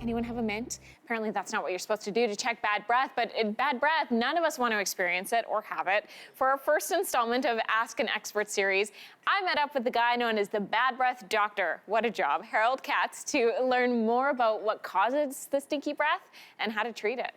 Anyone have a mint? Apparently that's not what you're supposed to do to check bad breath, but in bad breath, none of us want to experience it or have it. For our first installment of Ask an Expert series, I met up with the guy known as the Bad Breath Doctor. What a job, Harold Katz, to learn more about what causes the stinky breath and how to treat it.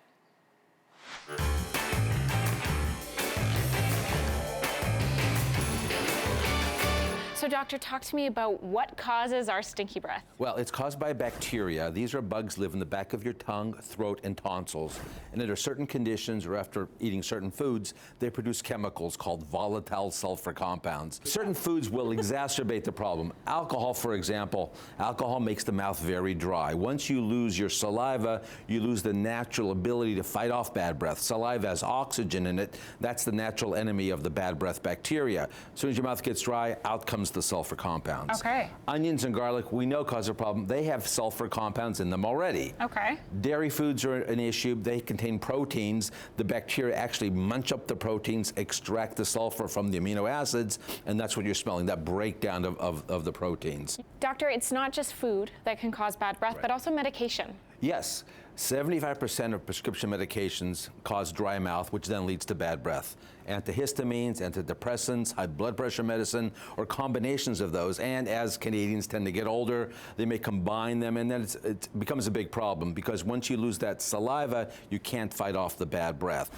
So, doctor, talk to me about what causes our stinky breath. Well, it's caused by bacteria. These are bugs live in the back of your tongue, throat, and tonsils. And under certain conditions or after eating certain foods, they produce chemicals called volatile sulfur compounds. Certain foods will exacerbate the problem. Alcohol, for example, alcohol makes the mouth very dry. Once you lose your saliva, you lose the natural ability to fight off bad breath. Saliva has oxygen in it. That's the natural enemy of the bad breath bacteria. As soon as your mouth gets dry, out comes the sulfur compounds. Okay. Onions and garlic, we know cause a problem. They have sulfur compounds in them already. Okay. Dairy foods are an issue. They contain proteins. The bacteria actually munch up the proteins, extract the sulfur from the amino acids, and that's what you're smelling, that breakdown of the proteins. Doctor, it's not just food that can cause bad breath, but also medication. Yes, 75% of prescription medications cause dry mouth, which then leads to bad breath. Antihistamines, antidepressants, high blood pressure medicine, or combinations of those. And as Canadians tend to get older, they may combine them, and then it becomes a big problem because once you lose that saliva, you can't fight off the bad breath.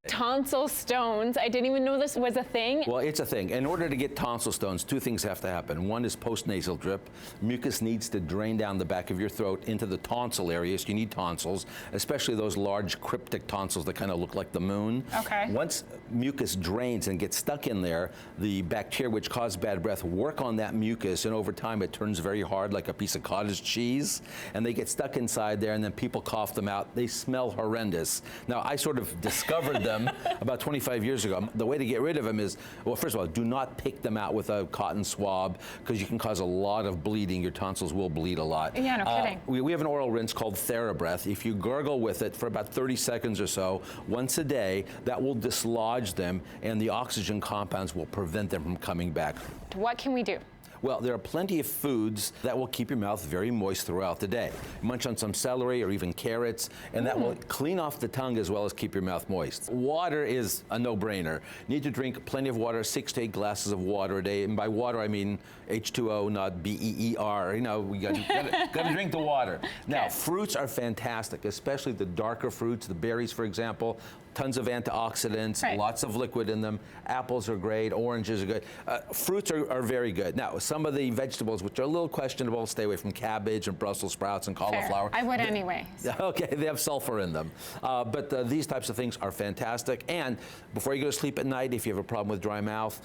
Tonsil stones. I didn't even know this was a thing. Well, it's a thing. In order to get tonsil stones, two things have to happen. One is postnasal drip. Mucus needs to drain down the back of your throat into the tonsil area, so you need tonsils, especially those large cryptic tonsils that kind of look like the moon. Okay. Once mucus drains and gets stuck in there, the bacteria which cause bad breath work on that mucus, and over time it turns very hard like a piece of cottage cheese, and they get stuck inside there, and then people cough them out. They smell horrendous. Now, I sort of discovered them about 25 years ago. The way to get rid of them is, well, first of all, do not pick them out with a cotton swab because you can cause a lot of bleeding. Your tonsils will bleed a lot. Yeah, no kidding. We have an oral rinse called Thera Breath. If you gargle with it for about 30 seconds or so, once a day, that will dislodge them, and the oxygen compounds will prevent them from coming back. What can we do? Well, there are plenty of foods that will keep your mouth very moist throughout the day. Munch on some celery or even carrots, and that will clean off the tongue as well as keep your mouth moist. Water is a no-brainer. You need to drink plenty of water, 6 to 8 glasses of water a day. And by water, I mean H2O, not B-E-E-R. You know, we got to drink the water. Now, fruits are fantastic, especially the darker fruits, the berries, for example. Tons of antioxidants, lots of liquid in them. Apples are great, oranges are good. Fruits are very good. Now, some of the vegetables, which are a little questionable, stay away from cabbage and Brussels sprouts and cauliflower. Fair. I would anyway. Okay, they have sulfur in them. But these types of things are fantastic. And before you go to sleep at night, if you have a problem with dry mouth,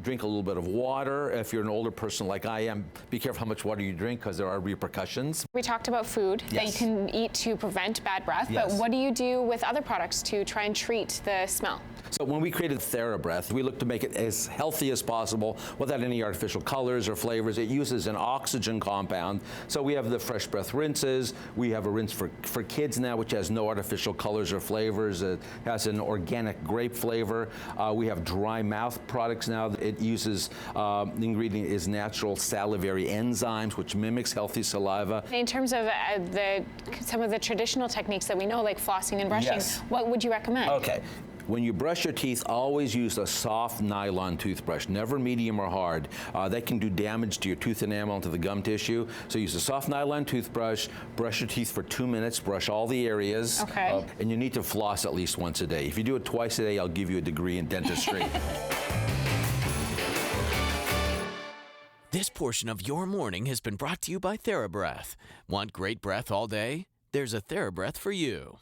drink a little bit of water. If you're an older person like I am, be careful how much water you drink because there are repercussions. We talked about food that you can eat to prevent bad breath, but what do you do with other products to try and treat the smell? So when we created Thera Breath, we looked to make it as healthy as possible without any artificial colors or flavors. It uses an oxygen compound. So we have the Fresh Breath rinses. We have a rinse for kids now, which has no artificial colors or flavors. It has an organic grape flavor. We have dry mouth products now. It uses, the ingredient is natural salivary enzymes, which mimics healthy saliva. In terms of some of the traditional techniques that we know, like flossing and brushing, what would you recommend? Okay. When you brush your teeth, always use a soft nylon toothbrush, never medium or hard. That can do damage to your tooth enamel and to the gum tissue. So use a soft nylon toothbrush, brush your teeth for 2 minutes, brush all the areas. Okay. And you need to floss at least once a day. If you do it twice a day, I'll give you a degree in dentistry. This portion of your morning has been brought to you by Thera Breath. Want great breath all day? There's a Thera Breath for you.